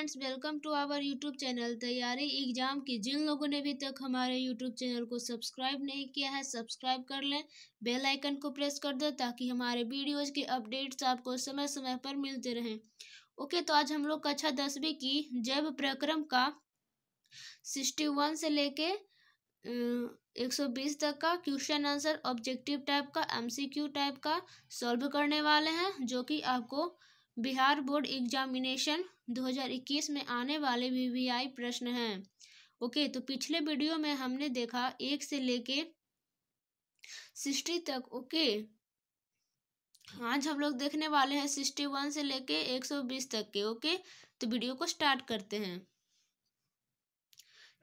Friends, welcome to our YouTube channel तैयारी exam की। जिन लोगों ने अभी तक हमारे यूट्यूब चैनल को सब्सक्राइब नहीं किया है, सब्सक्राइब कर लें, बेल आइकन को प्रेस कर दो ताकि हमारे वीडियोज के अपडेट्स आपको समय समय पर मिलते रहें। ओके, तो आज हम लोग कक्षा 10वीं की जैव प्रक्रम का 61 से लेके 120 तक का क्वेश्चन आंसर ऑब्जेक्टिव टाइप का, MCQ टाइप का सॉल्व करने वाले हैं, जो कि आपको बिहार बोर्ड एग्जामिनेशन 2021 में आने वाले VVI प्रश्न हैं। ओके, तो पिछले वीडियो में हमने देखा 1 से लेके 60 तक। ओके, आज हम लोग देखने वाले हैं 61 से लेके 120 तक के। ओके, तो वीडियो को स्टार्ट करते हैं।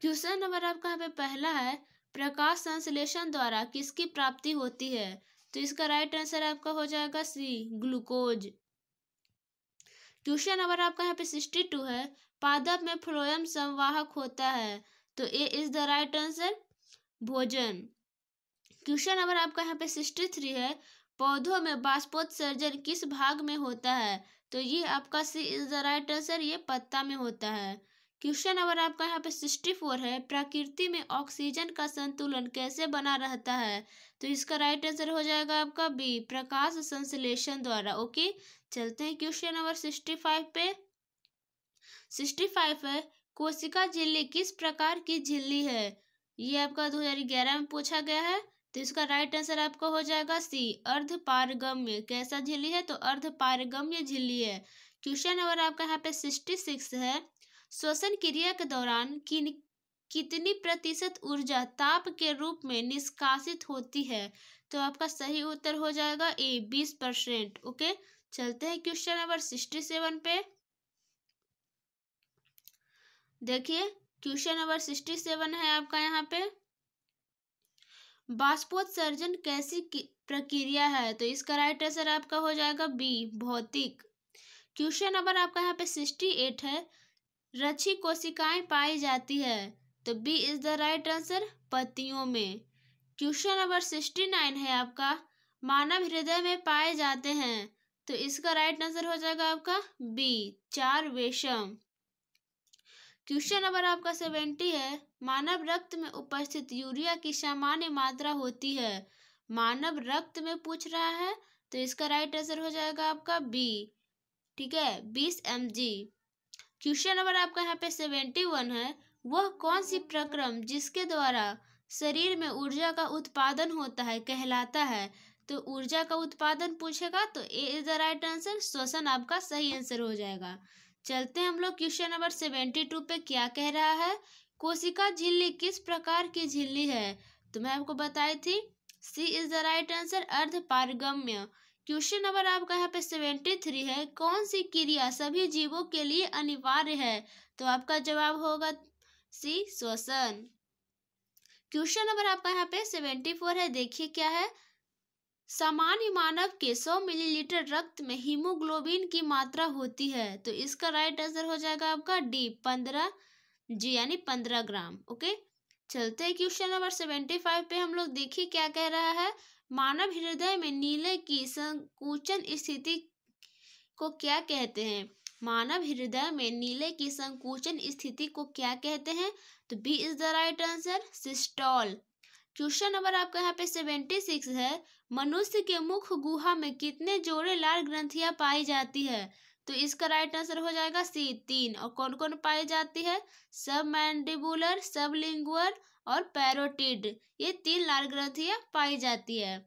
क्वेश्चन नंबर आपका यहाँ पे पहला है, प्रकाश संश्लेषण द्वारा किसकी प्राप्ति होती है? तो इसका राइट आंसर आपका हो जाएगा सी, ग्लूकोज। क्वेश्चन नंबर आपका यहाँ पे 62 है, पादप में फ्लोएम संवाहक होता है, तो A is the right answer, भोजन। क्वेश्चन नंबर आपका यहाँ पे 63 है, पौधों में बाष्पोत्सर्जन किस भाग में होता है? तो ये आपका सी इज द राइट आंसर, ये पत्ता में होता है। क्वेश्चन नंबर आपका यहाँ पे 64 है, प्रकृति में ऑक्सीजन का संतुलन कैसे बना रहता है? तो इसका राइट आंसर हो जाएगा आपका बी, प्रकाश संश्लेषण द्वारा। ओके, चलते हैं क्वेश्चन नंबर 65 पे। 65 है, कोशिका झिल्ली किस प्रकार की झिल्ली है? ये आपका 2011 में पूछा गया है, तो इसका राइट आंसर आपका हो जाएगा सी, अर्धपारगम्य। कैसा झिल्ली है? तो अर्धपारगम्य झिल्ली है। क्वेश्चन नंबर आपका यहाँ पे 66 है, श्वसन क्रिया के दौरान कितनी प्रतिशत ऊर्जा ताप के रूप में निष्कासित होती है? तो आपका सही उत्तर हो जाएगा ए, 20%। ओके, चलते हैं क्वेश्चन नंबर 67 पे। देखिए, क्वेश्चन नंबर 67 है आपका यहाँ पे, बाष्पोत्सर्जन कैसी प्रक्रिया है? तो इसका राइट आंसर आपका हो जाएगा बी, भौतिक। क्वेश्चन नंबर आपका यहाँ पे 68 है, रक्षी कोशिकाएं पाई जाती है, तो B is the right answer, पत्तियों में। क्वेश्चन नंबर 69 है आपका, मानव हृदय में पाए जाते हैं, तो इसका राइट आंसर हो जाएगा आपका बी, 4 वेशम। क्वेश्चन नंबर आपका 70 है, मानव रक्त में उपस्थित यूरिया की सामान्य मात्रा होती है। मानव रक्त में पूछ रहा है, तो इसका राइट आंसर हो जाएगा आपका बी, ठीक है, 20 mg। क्वेश्चन नंबर आपका यहाँ पे 71 है, वह कौन सी प्रक्रम जिसके द्वारा शरीर में ऊर्जा का उत्पादन होता है कहलाता है? तो ऊर्जा का उत्पादन पूछेगा तो A is the right answer, श्वसन आपका सही आंसर हो जाएगा। चलते हैं हम लोग क्वेश्चन नंबर 72 पे। क्या कह रहा है, कोशिका झिल्ली किस प्रकार की झिल्ली है? तो मैं आपको बताई थी, C is the right answer, अर्धपारगम्य। क्वेश्चन नंबर आपका यहाँ पे 73 है, कौन सी क्रिया सभी जीवों के लिए अनिवार्य है? तो आपका जवाब होगा सी, श्वसन। क्वेश्चन नंबर आपका यहाँ पे 74 है, देखिए क्या है, सामान्य मानव के 100 मिलीलीटर रक्त में हीमोग्लोबिन की मात्रा होती है, तो इसका राइट आंसर हो जाएगा आपका डी, 15 जी यानी 15 ग्राम। ओके, चलते हैं क्वेश्चन नंबर 75 पे। हम लोग देखिए क्या कह रहा है, मानव हृदय में नीले की संकुचन स्थिति को क्या कहते हैं? मानव हृदय में नीले की संकुचन स्थिति को क्या कहते हैं? तो B is the right answer, systole. Question number आपका यहाँ पे 76 है, मनुष्य के मुख गुहा में कितने जोड़े लाल ग्रंथियां पाई जाती है? तो इसका राइट आंसर हो जाएगा सी, 3। और कौन कौन पाई जाती है? सब मैंडिबुलर, सब लिंगुअर और पैरोटिड, ये 3 लाल ग्रंथियां पाई जाती है।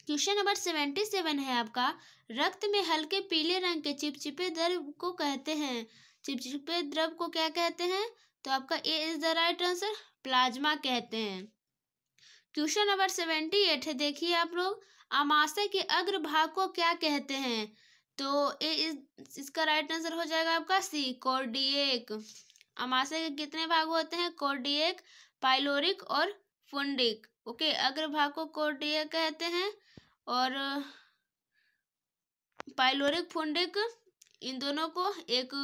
क्वेश्चन नंबर 77 है आपका, रक्त में हल्के पीले रंग के चिपचिपे द्रव को कहते हैं, चिपचिपे द्रव को क्या कहते हैं? तो आपका A is the right answer, plasma कहते हैं। क्वेश्चन नंबर 78 है, देखिए आप लोग, आमाशय के अग्रभाग को क्या कहते हैं? तो इसका राइट आंसर हो जाएगा आपका सी, कॉर्डिएक। आमाशय के कितने भाग होते हैं? कॉर्डिएक, पाइलोरिक और फुंडिक। ओके, अग्रभाग को कॉर्डिएक कहते हैं और पाइलोरिक, फुंडिक, इन दोनों को एक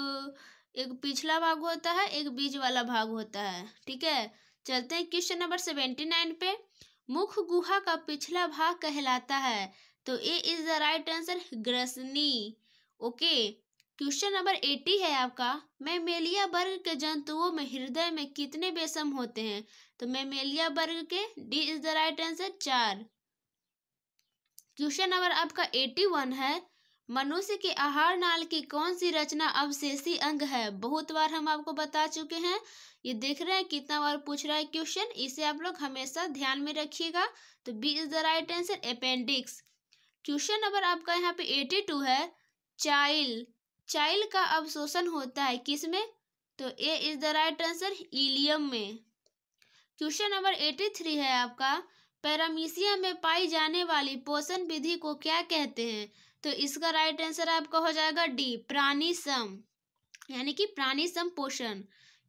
पिछला भाग होता है, एक बीच वाला भाग होता है। ठीक है, चलते हैं क्वेश्चन नंबर 79 पे। मुख गुहा का पिछला भाग कहलाता है, तो A is the right answer, ग्रसनी। ओके, क्वेश्चन नंबर 80 है आपका, मैमेलिया वर्ग के जंतुओं में हृदय में कितने बेसम होते हैं? तो मैमेलिया वर्ग के D is the right answer 4। Question number आपका 81 है, मनुष्य के आहार नाल की कौन सी रचना अवशेषी अंग है? बहुत बार हम आपको बता चुके हैं, ये देख रहे हैं कितना बार पूछ रहा है क्वेश्चन, इसे आप लोग हमेशा ध्यान में रखिएगा। तो B is the right answer appendix. Question number आपका यहाँ पे 82 है, चाइल का अवशोषण होता है किसमें? तो A is the right answer ileum में। क्वेश्चन नंबर 83 है आपका, पैरामीशिया में पाई जाने वाली पोषण विधि को क्या कहते हैं? तो इसका राइट आंसर आपका हो जाएगा डी, प्राणी सम, यानी कि प्राणी सम पोषण।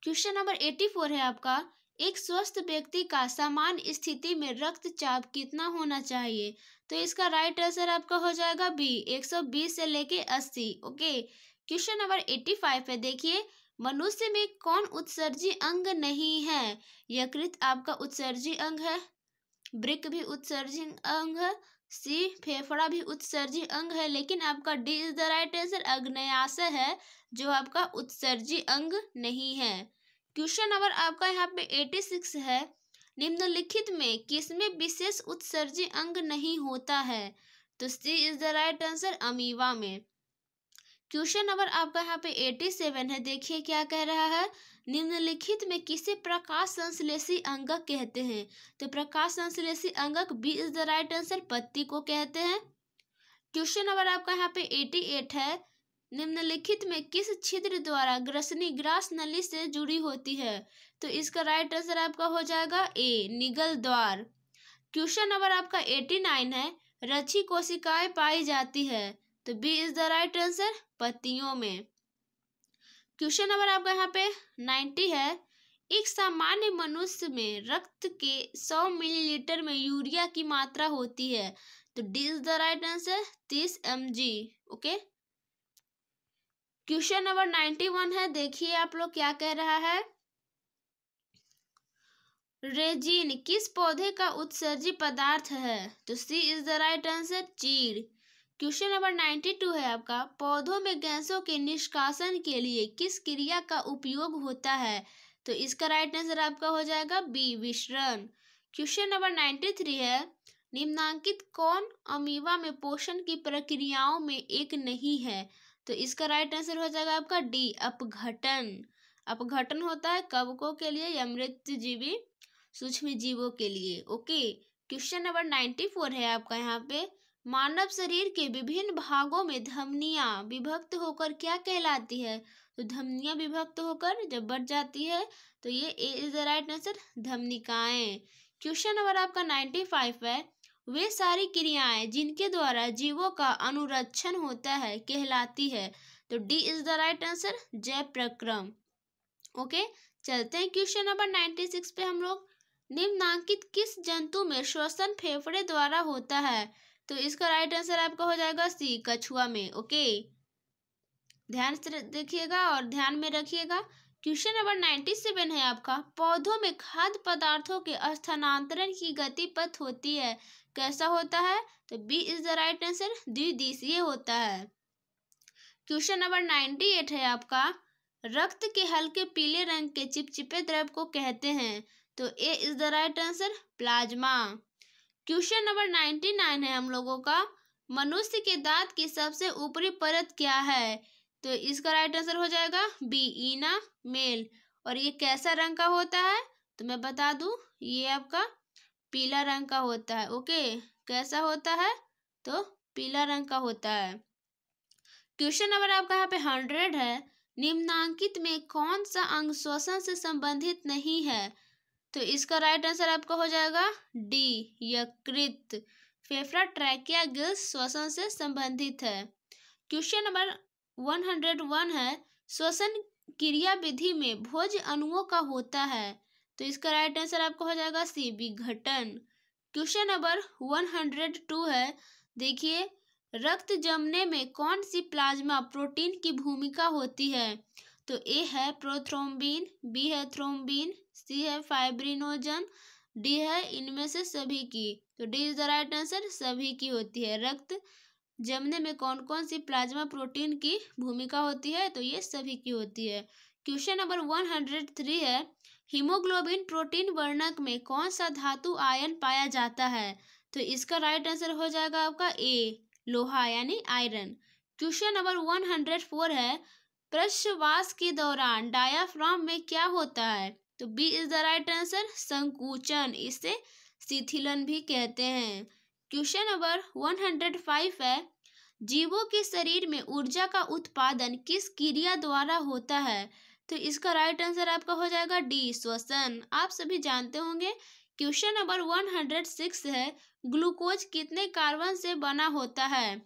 क्वेश्चन नंबर 84 है आपका, एक स्वस्थ व्यक्ति का सामान्य स्थिति में रक्तचाप कितना होना चाहिए? तो इसका राइट आंसर आपका हो जाएगा बी, 120 से लेके 80। ओके। क्वेश्चन नंबर 85 है, देखिए, मनुष्य में कौन उत्सर्जी अंग नहीं है? यकृत आपका उत्सर्जी अंग है, वृक्क भी उत्सर्जी अंग है, सी फेफड़ा भी उत्सर्जी अंग है, लेकिन आपका D is the right answer अग्न्याशय है जो आपका उत्सर्जी अंग नहीं है। क्वेश्चन नंबर आपका यहाँ पे 86 है, निम्नलिखित में किसमें विशेष उत्सर्जी अंग नहीं होता है? तो C is the right answer amoeba में। क्वेश्चन नंबर आपका यहाँ पे 87 है, देखिए क्या कह रहा है, निम्नलिखित में किसे प्रकाश संश्लेषी अंगक कहते हैं? तो प्रकाश संश्लेषी अंगक B is the right answer पत्ती को कहते हैं। क्वेश्चन नंबर आपका यहाँ पे 88 है, निम्नलिखित में किस छिद्र द्वारा ग्रसनी ग्रास नली से जुड़ी होती है? तो इसका राइट आंसर आपका हो जाएगा ए, निगल द्वार। क्वेश्चन नंबर आपका 89 है, रक्षी कोशिकाएं पाई जाती है? तो B is the right answer पत्तियों में। क्वेश्चन नंबर आपका यहाँ पे 90 है, एक सामान्य मनुष्य में रक्त के 100 मिलीलीटर में यूरिया की मात्रा होती है? तो D is the right answer 30 mg। Okay. Question number 91 है, देखिए आप लोग क्या कह रहा है, रेजिन किस पौधे का उत्सर्जी पदार्थ है? तो C is the right answer चीड़। क्वेश्चन नंबर 92 है आपका, पौधों में गैसों के निष्कासन के लिए किस क्रिया का उपयोग होता है? तो इसका राइट आंसर आपका हो जाएगा बी, विसरण। क्वेश्चन नंबर 93 है, निम्नांकित कौन अमीबा में पोषण की प्रक्रियाओं में एक नहीं है? तो इसका राइट आंसर हो जाएगा आपका डी, अपघटन। अपघटन होता है कवकों के लिए या मृतजीवी सूक्ष्म जीवों के लिए। ओके। क्वेश्चन नंबर 94 है आपका यहाँ पे, मानव शरीर के विभिन्न भागों में धमनियां विभक्त होकर क्या कहलाती है? तो धमनियां विभक्त होकर जब बढ़ जाती है तो ये A is the right answer धमनिकाएं। क्वेश्चन नंबर आपका 95 है, वे सारी क्रियाएं जिनके द्वारा जीवों का अनुरक्षण होता है कहलाती है? तो D is the right answer जय प्रक्रम। ओके। चलते हैं क्वेश्चन नंबर 96 पे हम लोग, निम्नांकित किस जंतु में श्वसन फेफड़े द्वारा होता है? तो इसका राइट आंसर आपका हो जाएगा सी, कछुआ में। ओके। ध्यान से देखिएगा और ध्यान में रखिएगा। क्वेश्चन नंबर 97 है आपका, पौधों में खाद्य पदार्थों के स्थानांतरण की गति पथ होती है, कैसा होता है? तो B is the right answer द्विदिशीय होता है। क्वेश्चन नंबर 98 है आपका, रक्त के हल्के पीले रंग के चिपचिपे द्रव को कहते हैं? तो A is the right answer plasma. Question number 99 है हम लोगों का, मनुष्य के दांत की सबसे ऊपरी परत क्या है? तो इसका राइट आंसर हो जाएगा बी, ईना मेल। और ये कैसा रंग का होता है? तो मैं बता दूं, ये आपका पीला रंग का होता है। ओके। कैसा होता है? तो पीला रंग का होता है। क्वेश्चन नंबर आपका यहाँ पे 100 है, निम्नांकित में कौन सा अंग श्वसन से संबंधित नहीं है? तो इसका राइट आंसर आपका हो जाएगा डी, यकृत। फेफड़ा, ट्रैकिया, गिल्स श्वसन से संबंधित है। क्वेश्चन नंबर 101 है, श्वसन क्रिया विधि में भोज्य अणुओं का होता है? तो इसका राइट आंसर आपका हो जाएगा सी, विघटन। क्वेश्चन नंबर 102 है, देखिए, रक्त जमने में कौन सी प्लाज्मा प्रोटीन की भूमिका होती है? तो ए है प्रोथ्रोम्बिन, बी है थ्रोम्बिन, सी है फाइब्रिनोजन, डी है इनमें से सभी की। तो D is the right answer सभी की होती है। रक्त जमने में कौन कौन सी प्लाज्मा प्रोटीन की भूमिका होती है? तो ये सभी की होती है। क्वेश्चन नंबर 103 है, हीमोग्लोबिन प्रोटीन वर्णक में कौन सा धातु आयन पाया जाता है? तो इसका राइट आंसर हो जाएगा आपका ए, लोहा यानी आयरन। क्वेश्चन नंबर 104 है, प्रश्वास के दौरान डायाफ्राम में क्या होता है? तो B is the right answer, संकुचन, इसे शिथिलन भी कहते हैं। क्वेश्चन नंबर 105 है, जीवों के शरीर में ऊर्जा का उत्पादन किस क्रिया द्वारा होता है? तो इसका राइट आंसर आपका हो जाएगा डी, श्वसन। आप सभी जानते होंगे। क्वेश्चन नंबर 106 है, ग्लूकोज कितने कार्बन से बना होता है?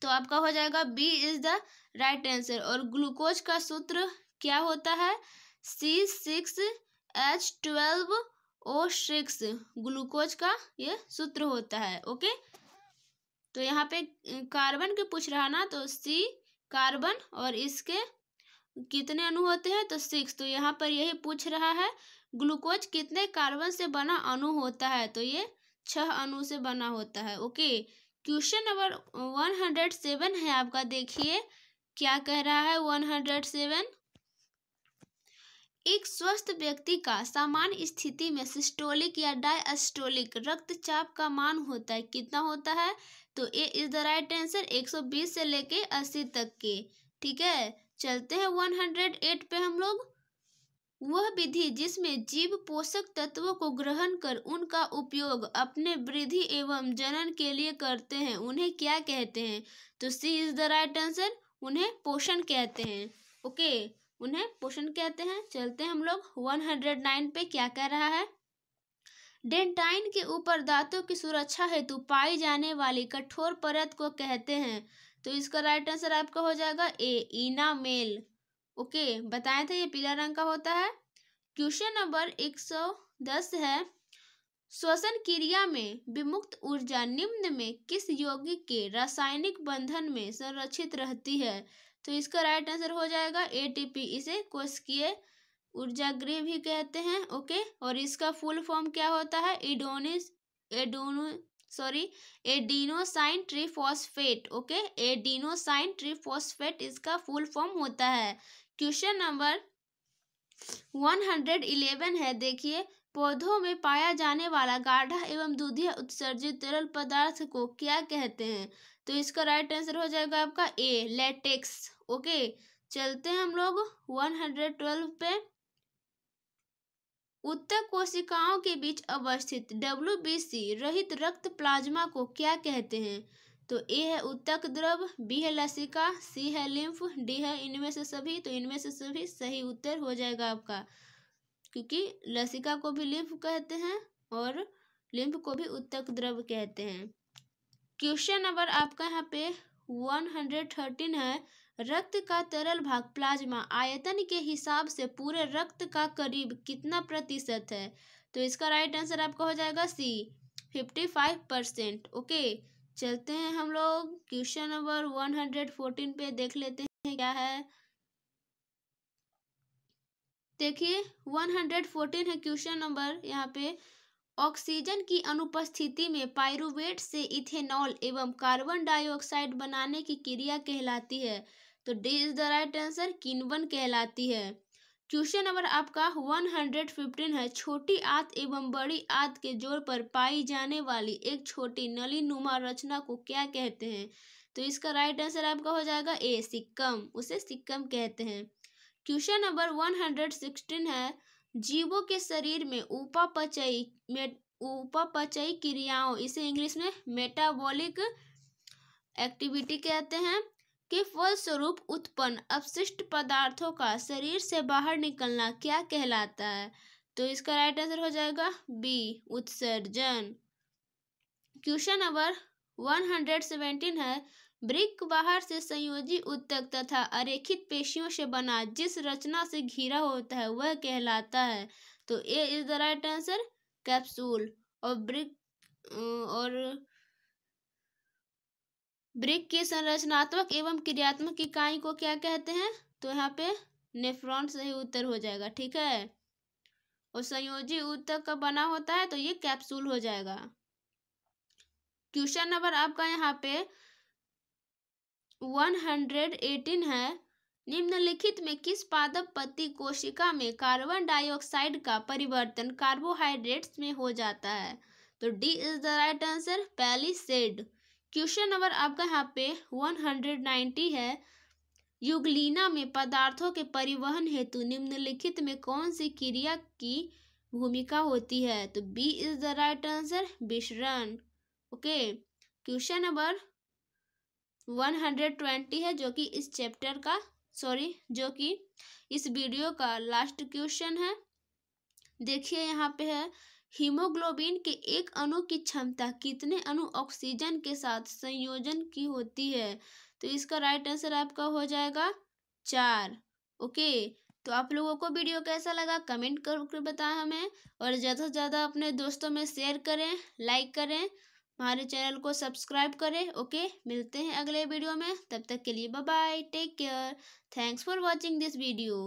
तो आपका हो जाएगा B is the right answer. और ग्लूकोज का सूत्र क्या होता है? C6H12O6 ग्लूकोज का ये सूत्र होता है। ओके, तो यहाँ पे कार्बन के पूछ रहा ना, तो सी कार्बन और इसके कितने अणु होते हैं? तो 6। तो यहाँ पर यही पूछ रहा है ग्लूकोज कितने कार्बन से बना अणु होता है? तो ये 6 अणु से बना होता है। ओके, क्वेश्चन नंबर 107 है आपका, देखिए क्या कह रहा है 107। एक स्वस्थ व्यक्ति का सामान्य स्थिति में सिस्टोलिक या डायस्टोलिक रक्तचाप का मान होता है, कितना होता है? तो A is the right answer, 120 से लेके 80 तक के। ठीक है, चलते हैं 108 पे हम लोग। वह विधि जिसमें जीव पोषक तत्वों को ग्रहण कर उनका उपयोग अपने वृद्धि एवं जनन के लिए करते हैं, उन्हें क्या कहते हैं? तो C is the right answer, उन्हें पोषण कहते हैं। ओके, उन्हें पोषण कहते हैं। चलते हैं हम लोग 109 पे, क्या कह रहा है? डेंटाइन के ऊपर दांतों की सुरक्षा हेतु पाई जाने वाली कठोर परत को कहते हैं। तो इसका राइट आंसर आपका हो जाएगा ए, इनामेल। ओके, बताए थे ये पीला रंग का होता है। क्वेश्चन नंबर 110 है, श्वसन क्रिया में विमुक्त ऊर्जा निम्न में किस यौगिक के रासायनिक बंधन में संरक्षित रहती है? तो इसका राइट आंसर हो जाएगा एटीपी, इसे कोशिकीय ऊर्जागृह भी कहते हैं। ओके, और इसका फुल फॉर्म क्या होता है? एडिनोसाइन ट्रीफॉस्फेट। ओके, एडिनोसाइन ट्रीफॉस्फेट इसका फुल फॉर्म होता है। क्वेश्चन नंबर 111 है, देखिए पौधों में पाया जाने वाला गाढ़ा एवं दूधिया उत्सर्जित तरल पदार्थ को क्या कहते हैं? तो इसका राइट आंसर हो जाएगा आपका ए, लेटेक्स। ओके, चलते हैं हम लोग 112 पे। उत्तक कोशिकाओं के बीच अवस्थित WBC रहित रक्त प्लाज्मा को क्या कहते हैं? तो ए है उत्तक द्रव, बी है लसिका, सी है लिम्फ, डी है इनमें से सभी। तो इनमें से सभी सही उत्तर हो जाएगा आपका, क्योंकि लसिका को भी लिम्फ कहते हैं और लिम्फ को भी उत्तक द्रव कहते हैं। क्वेश्चन नंबर आपका यहाँ पे 113 है, रक्त का तरल भाग प्लाज्मा आयतन के हिसाब से पूरे रक्त का करीब कितना प्रतिशत है? तो इसका राइट आंसर आपका हो जाएगा सी, 55%। ओके, चलते हैं हम लोग क्वेश्चन नंबर 114 पे, देख लेते हैं क्या है। देखिए 114 है क्वेश्चन नंबर, यहाँ पे ऑक्सीजन की अनुपस्थिति में पाइरुवेट से इथेनॉल एवं कार्बन डाइऑक्साइड बनाने की क्रिया कहलाती है। तो D is the right answer, किण्वन कहलाती है। क्वेश्चन नंबर आपका 115 है, छोटी आंत एवं बड़ी आंत के जोड़ पर पाई जाने वाली एक छोटी नली नुमा रचना को क्या कहते हैं? तो इसका राइट आंसर आपका हो जाएगा ए, सिक्कम, उसे सिक्कम कहते हैं। क्वेश्चन नंबर 116 है, जीवों के शरीर में उपापचयी क्रियाओं, इसे इंग्लिश में मेटाबॉलिक एक्टिविटी कहते हैं, के फलस्वरूप उत्पन्न अपशिष्ट पदार्थों का शरीर से बाहर निकलना क्या कहलाता है? तो इसका राइट आंसर हो जाएगा बी, उत्सर्जन। क्वेश्चन नंबर 117 है, वृक्क बाहर से संयोजी उत्तक तथा अरेखित पेशियों से बना जिस रचना से घिरा होता है वह कहलाता है। तो A is the right answer, capsule. और वृक्क की संरचनात्मक एवं क्रियात्मक इकाई को क्या कहते हैं? तो यहाँ पे नेफ्रॉन सही उत्तर हो जाएगा। ठीक है, और संयोजी उत्तक का बना होता है तो ये कैप्सूल हो जाएगा। क्वेश्चन नंबर आपका यहाँ पे 118 है, निम्नलिखित में किस पादप पत्ती कोशिका में कार्बन डाइऑक्साइड का परिवर्तन कार्बोहाइड्रेट्स में हो जाता है? तो D is the right answer, palisade. Question number आपका यहाँ पे 190 है, युगलीना में पदार्थों के परिवहन हेतु निम्नलिखित में कौन सी क्रिया की भूमिका होती है? तो B is the right answer, विसरण। ओके, क्वेश्चन नंबर 120 है, जो कि इस चैप्टर का जो कि इस वीडियो का लास्ट क्वेश्चन है। देखिए यहाँ पे है, हीमोग्लोबिन के एक अणु की क्षमता कितने अणु ऑक्सीजन के साथ संयोजन की होती है? तो इसका राइट आंसर आपका हो जाएगा 4। ओके, तो आप लोगों को वीडियो कैसा लगा कमेंट करके बताएं हमें, और ज़्यादा से ज़्यादा अपने दोस्तों में शेयर करें, लाइक करें, हमारे चैनल को सब्सक्राइब करें। ओके, मिलते हैं अगले वीडियो में, तब तक के लिए bye bye, take care, thanks for watching this video.